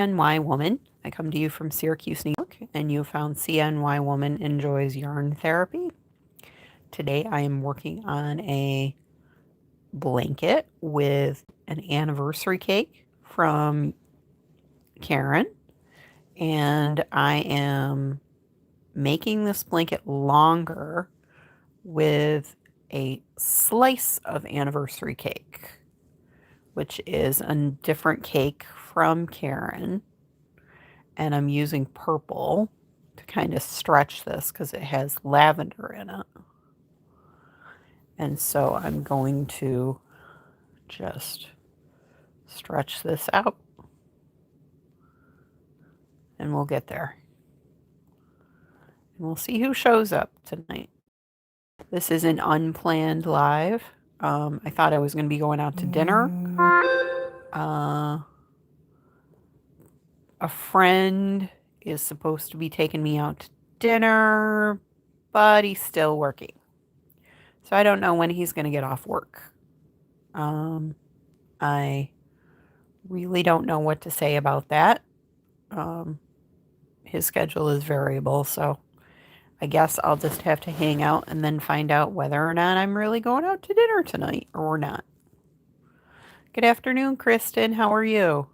CNY Woman. I come to you from Syracuse, New York, and you found CNY Woman Enjoys Yarn Therapy. Today I am working on a blanket with an anniversary cake from Karen, and I am making this blanket longer with a slice of anniversary cake, which is a different cake from Karen. And I'm using purple to kind of stretch this because it has lavender in it. And so I'm going to just stretch this out and we'll get there. And we'll see who shows up tonight. This is an unplanned live. I thought I was going to be going out to dinner. A friend is supposed to be taking me out to dinner, but he's still working. So I don't know when he's going to get off work. I really don't know what to say about that. His schedule is variable, so I guess I'll just have to hang out and then find out whether or not I'm really going out to dinner tonight or not. Good afternoon, Kristen. How are you?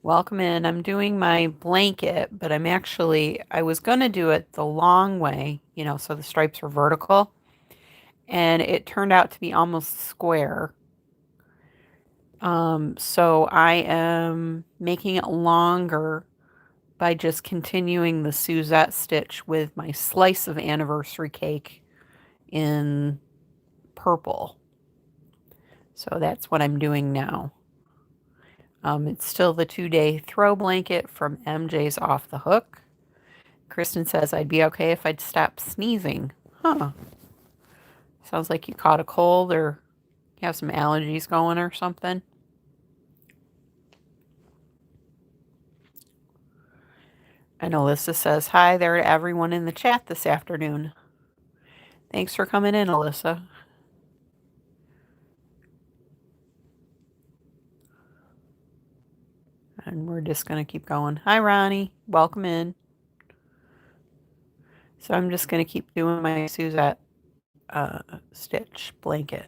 Welcome in. I'm doing my blanket, but I was going to do it the long way, so the stripes are vertical, and it turned out to be almost square. So I am making it longer by just continuing the Suzette stitch with my slice of anniversary cake in purple. So that's what I'm doing now. It's still the 2-day throw blanket from MJ's Off the Hook. Kristen says I'd be okay if I'd stop sneezing. Huh. Sounds like you caught a cold or you have some allergies going or something. And Alyssa says hi there to everyone in the chat this afternoon. Thanks for coming in, Alyssa. And we're just going to keep going. Hi, Ronnie. Welcome in. So I'm just going to keep doing my Suzette stitch blanket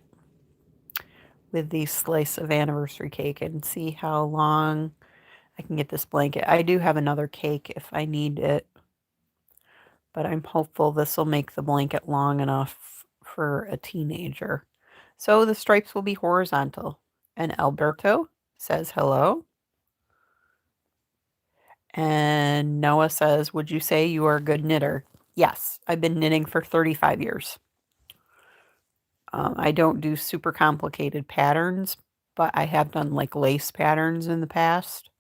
with the slice of anniversary cake and see how long I can get this blanket. I do have another cake if I need it, but I'm hopeful this will make the blanket long enough for a teenager. So the stripes will be horizontal. And Alberto says hello. And Noah says, would you say you are a good knitter? Yes, I've been knitting for 35 years. I don't do super complicated patterns, but I have done like lace patterns in the past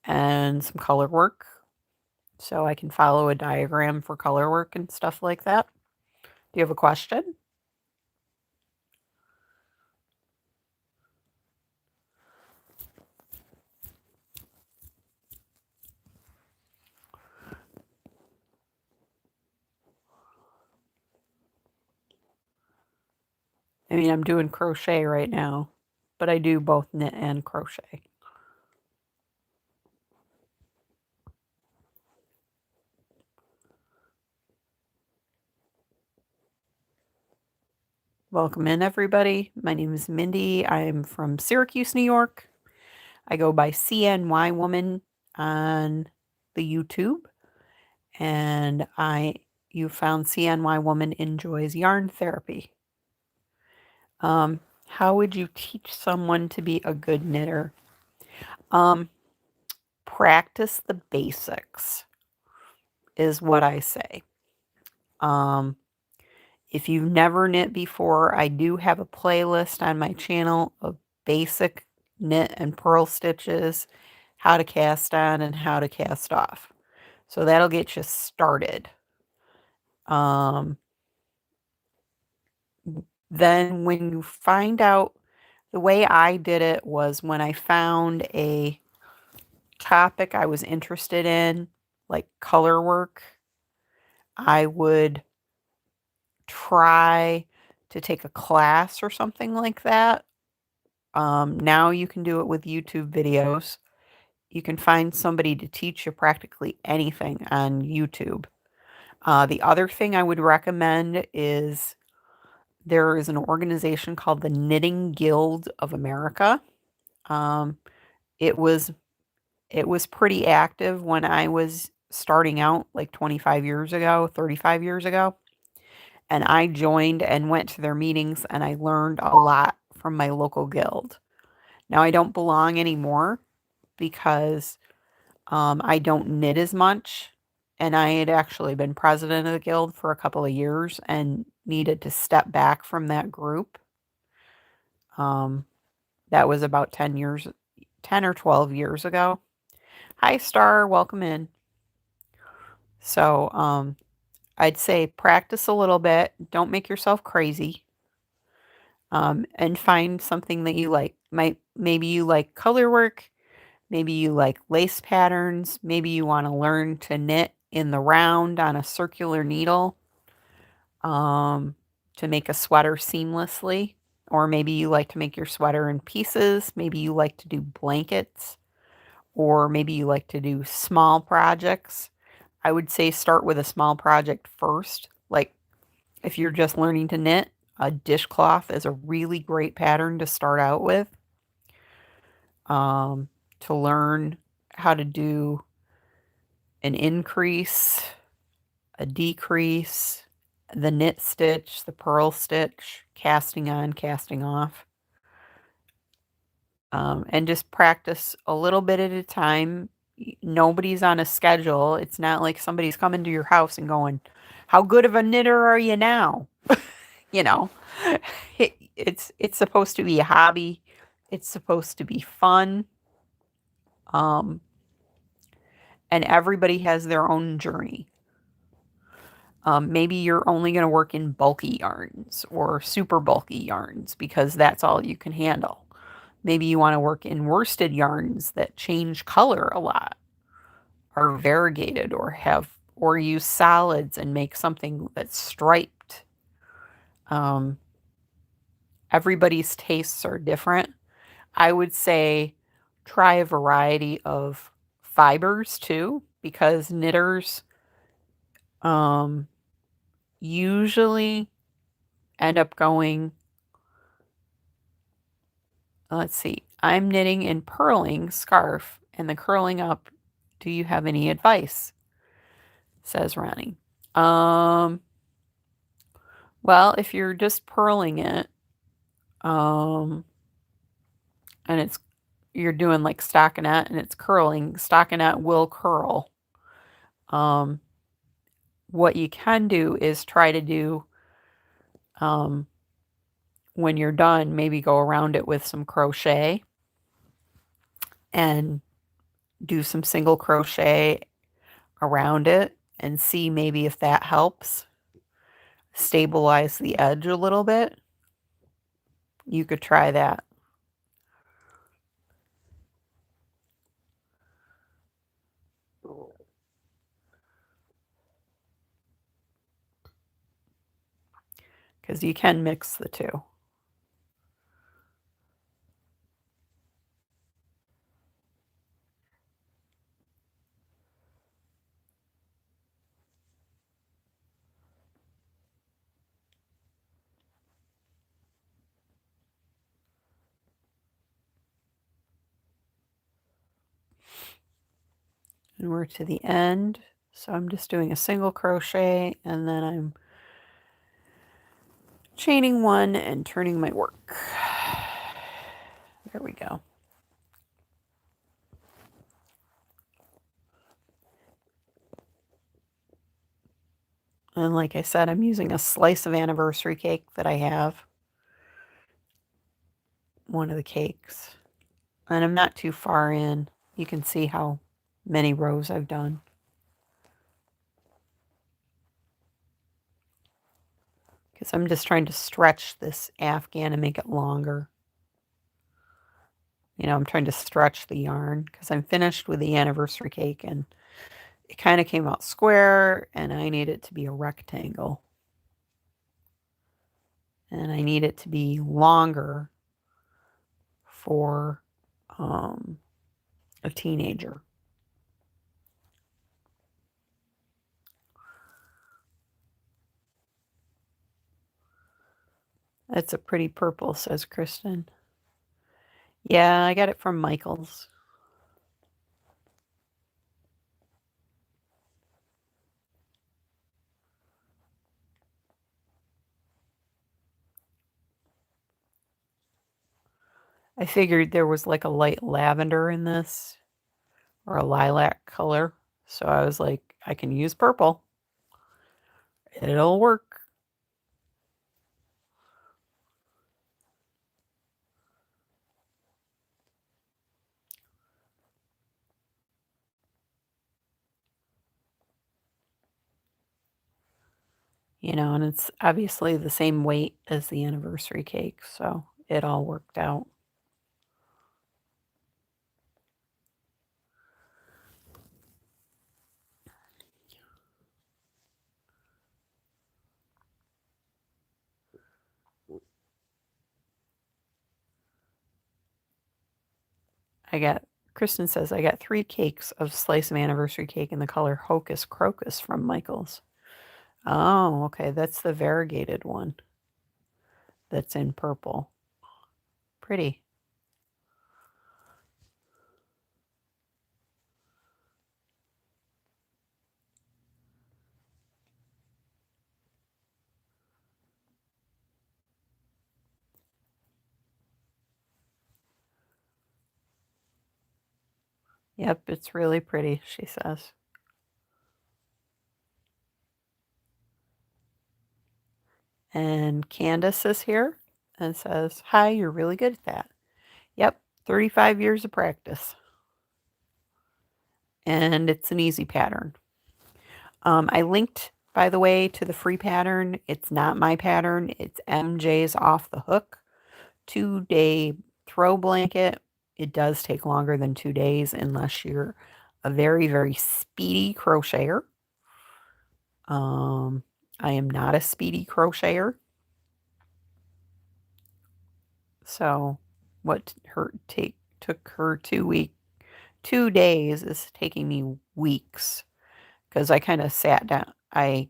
and some color work. So I can follow a diagram for color work and stuff like that. Do you have a question? I mean, I'm doing crochet right now, but I do both knit and crochet. Welcome in, everybody. My name is Mindy. I'm from Syracuse, New York. I go by CNY Woman on the YouTube, and you found CNY Woman Enjoys Yarn Therapy. How would you teach someone to be a good knitter? Practice the basics is what I say. If you've never knit before, I do have a playlist on my channel of basic knit and purl stitches, how to cast on and how to cast off. So that'll get you started. Then when you find out The way I did it was when I found a topic I was interested in, like color work, I would try to take a class or something like that. Now you can do it with YouTube videos. You can find somebody to teach you practically anything on YouTube. The other thing I would recommend is there is an organization called the Knitting Guild of America. Um, it was it was pretty active when I was starting out, like 25 years ago, 35 years ago. And I joined and went to their meetings and I learned a lot from my local guild. Now I don't belong anymore because I don't knit as much. And I had actually been president of the guild for a couple of years and needed to step back from that group. Um, that was about 10 years, 10 or 12 years ago. Hi, Star. Welcome in. So I'd say practice a little bit. Don't make yourself crazy. And find something that you like. Maybe you like color work. Maybe you like lace patterns. Maybe you want to learn to knit in the round on a circular needle to make a sweater seamlessly. Or maybe you like to make your sweater in pieces. Maybe you like to do blankets. Or maybe you like to do small projects. I would say start with a small project first. Like if you're just learning to knit, a dishcloth is a really great pattern to start out with. To learn how to do an increase, a decrease, the knit stitch, the purl stitch, casting on, casting off. And just practice a little bit at a time. Nobody's on a schedule. It's not like somebody's coming to your house and going, "How good of a knitter are you now?" You know, it's supposed to be a hobby. It's supposed to be fun. Um, and everybody has their own journey. Maybe you're only going to work in bulky yarns or super bulky yarns because that's all you can handle. Maybe you want to work in worsted yarns that change color a lot, are variegated, or use solids and make something that's striped. Um, Everybody's tastes are different. I would say try a variety of fibers too, because knitters um, usually end up going, let's see, I'm knitting and purling scarf and the curling up. Do you have any advice? Says Ronnie. Well, if you're just purling it, and you're doing like stockinette and it's curling, stockinette will curl. Um, what you can do is try to do, um, when you're done, maybe go around it with some crochet and do some single crochet around it and see maybe if that helps stabilize the edge a little bit. You could try that. Because you can mix the two. And we're to the end. So I'm just doing a single crochet and then I'm chaining one and turning my work. There we go. And like I said, I'm using a slice of anniversary cake that I have. One of the cakes. And I'm not too far in. You can see how many rows I've done. Because I'm just trying to stretch this Afghan and make it longer. I'm trying to stretch the yarn because I'm finished with the anniversary cake and it kind of came out square and I need it to be a rectangle. And I need it to be longer for a teenager. That's a pretty purple, says Kristen. Yeah, I got it from Michael's. I figured there was like a light lavender in this or a lilac color. So I was like, I can use purple. It'll work. And it's obviously the same weight as the anniversary cake, so it all worked out. Kristen says, I got 3 cakes of slice of anniversary cake in the color Hocus Crocus from Michael's. Oh, okay, that's the variegated one that's in purple. Pretty. Yep, it's really pretty, she says. And Candace is here and says, hi, you're really good at that. Yep, 35 years of practice. And it's an easy pattern. I linked, by the way, to the free pattern. It's not my pattern. It's MJ's Off the Hook 2-day throw blanket. It does take longer than 2 days unless you're a very, very speedy crocheter. I am not a speedy crocheter. So what took her 2 days is taking me weeks because I kind of sat down. I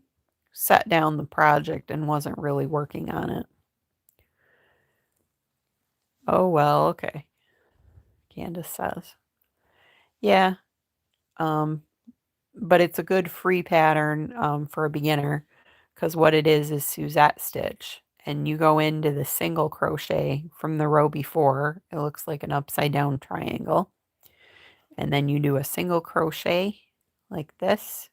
set down the project and wasn't really working on it. Oh, well, okay, Candace says. Yeah, but it's a good free pattern for a beginner because what it is Suzette stitch. And you go into the single crochet from the row before. It looks like an upside down triangle. And then you do a single crochet like this.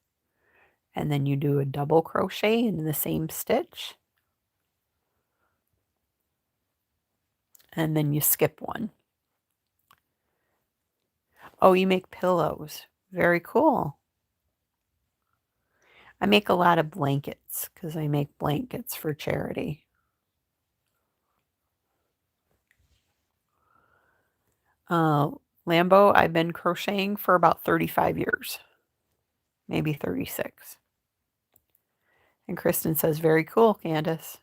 And then you do a double crochet in the same stitch. And then you skip one. Oh, you make pillows. Very cool. I make a lot of blankets because I make blankets for charity. Lambo, I've been crocheting for about 35 years, maybe 36. And Kristen says, very cool, Candace.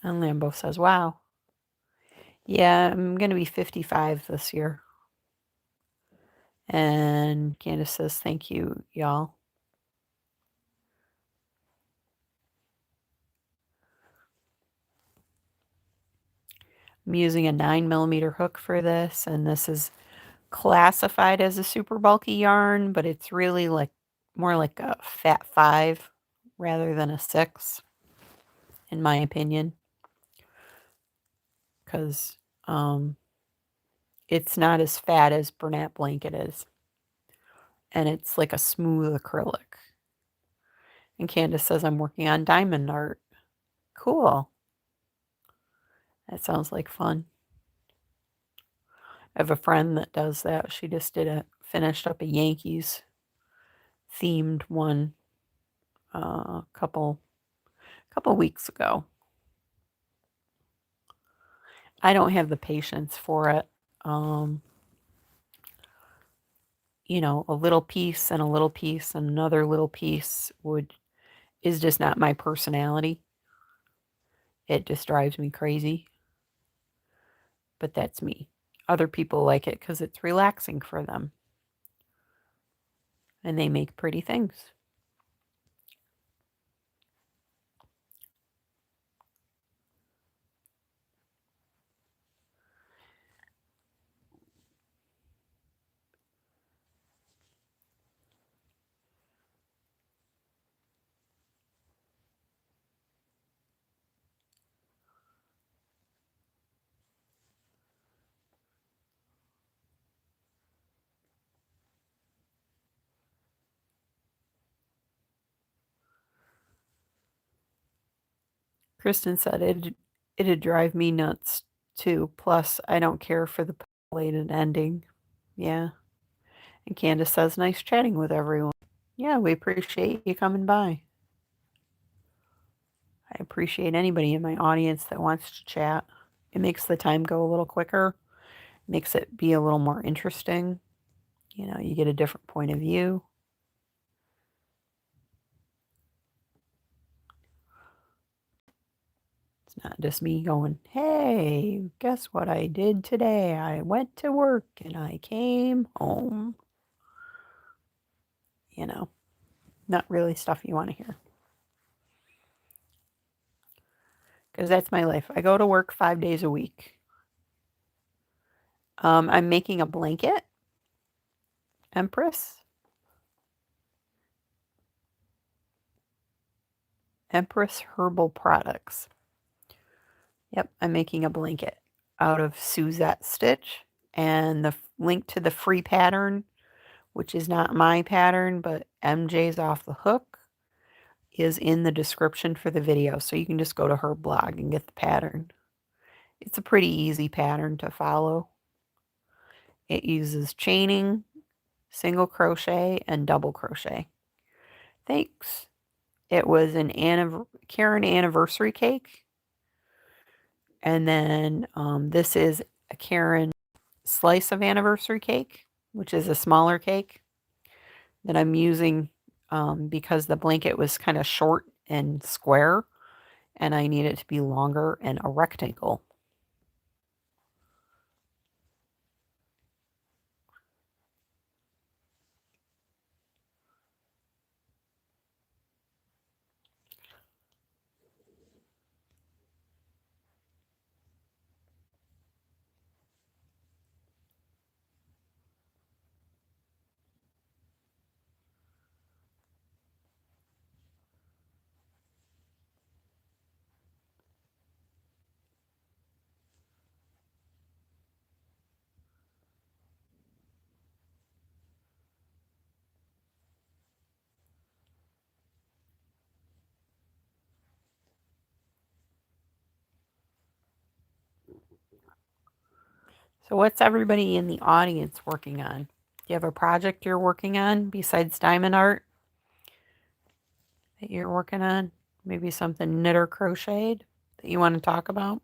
And Lambo says, wow. Yeah, I'm going to be 55 this year. And Candace says, thank you, y'all. I'm using a 9mm hook for this, and this is classified as a super bulky yarn, but it's really like more like a fat 5 rather than a 6, in my opinion, because it's not as fat as Bernat Blanket is, and it's like a smooth acrylic. And Candace says I'm working on diamond art. Cool. That sounds like fun. I have a friend that does that. She just finished up a Yankees themed one a couple weeks ago. I don't have the patience for it. Um, a little piece and a little piece and another little piece is just not my personality. It just drives me crazy. But that's me. Other people like it because it's relaxing for them. And they make pretty things. Kristen said it'd drive me nuts too. Plus, I don't care for the pixelated ending. Yeah. And Candace says, nice chatting with everyone. Yeah, we appreciate you coming by. I appreciate anybody in my audience that wants to chat. It makes the time go a little quicker, makes it be a little more interesting. You get a different point of view. It's not just me going, hey, guess what I did today? I went to work and I came home. Not really stuff you want to hear. Because that's my life. I go to work 5 days a week. I'm making a blanket, Empress. Empress Herbal Products. Yep, I'm making a blanket out of Suzette stitch. And the link to the free pattern, which is not my pattern, but MJ's Off the Hook, is in the description for the video. So you can just go to her blog and get the pattern. It's a pretty easy pattern to follow. It uses chaining, single crochet, and double crochet. Thanks. It was an Karen anniversary cake. And then this is a Karen slice of anniversary cake, which is a smaller cake that I'm using because the blanket was kind of short and square, and I need it to be longer and a rectangle. So what's everybody in the audience working on? Do you have a project you're working on besides diamond art that you're working on? Maybe something knit or crocheted that you want to talk about?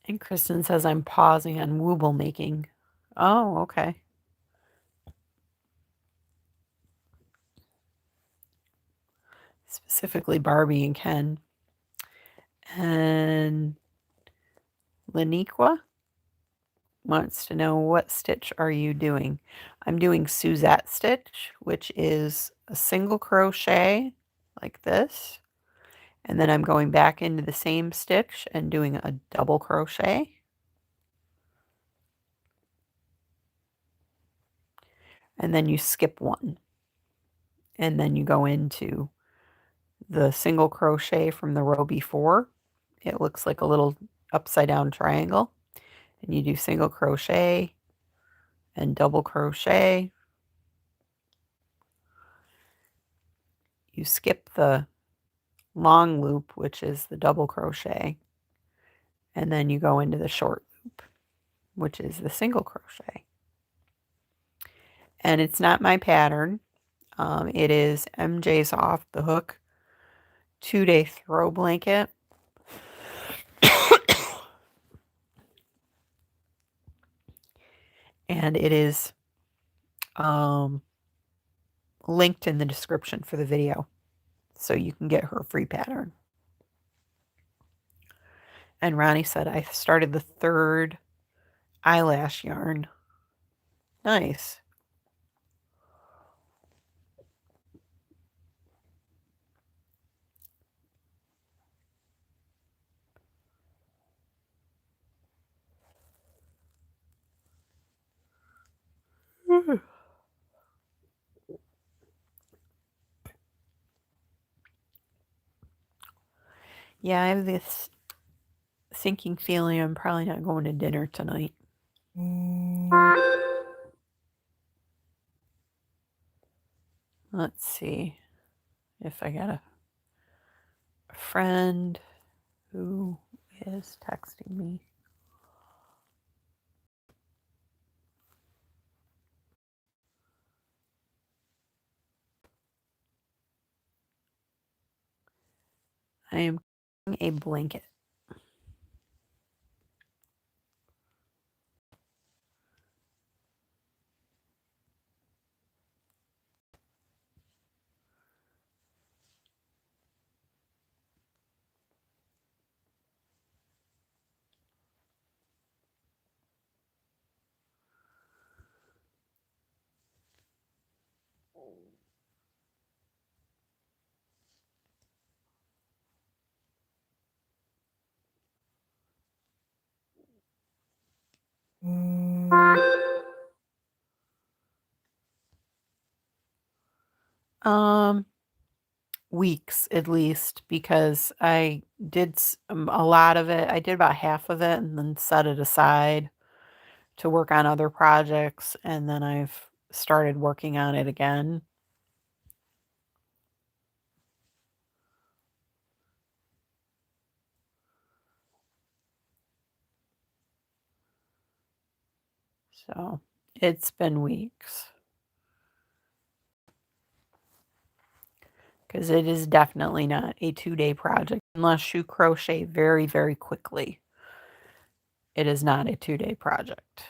And Kristen says I'm pausing on wooble making. Oh, okay. Specifically Barbie and Ken. And Laniqua wants to know, what stitch are you doing? I'm doing Suzette stitch, which is a single crochet like this, and then I'm going back into the same stitch and doing a double crochet. And then you skip one. And then you go into the single crochet from the row before. It looks like a little upside down triangle. And you do single crochet and double crochet. You skip the long loop, which is the double crochet, and then you go into the short loop, which is the single crochet. And it's not my pattern. It is MJ's Off the Hook 2-day throw blanket. And it is linked in the description for the video, so you can get her free pattern. And Ronnie said, I started the third eyelash yarn. Nice. Yeah, I have this sinking feeling I'm probably not going to dinner tonight. Let's see if I got a friend who is texting me. I am a blanket. Weeks at least, because I did a lot of it. I did about half of it and then set it aside to work on other projects, and then I've started working on it again. So it's been weeks. Because it is definitely not a 2-day project unless you crochet very, very quickly. It is not a 2-day project.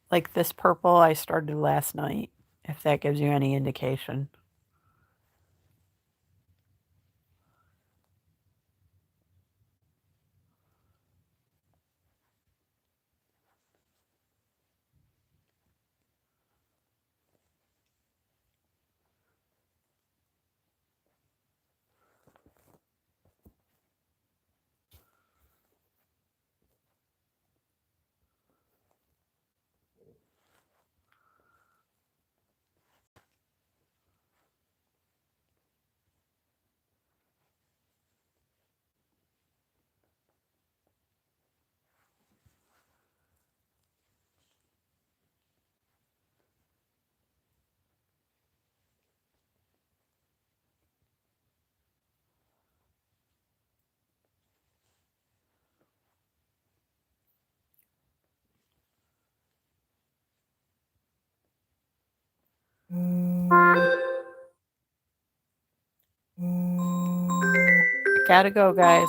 Like this purple I started last night, if that gives you any indication. Gotta go, guys.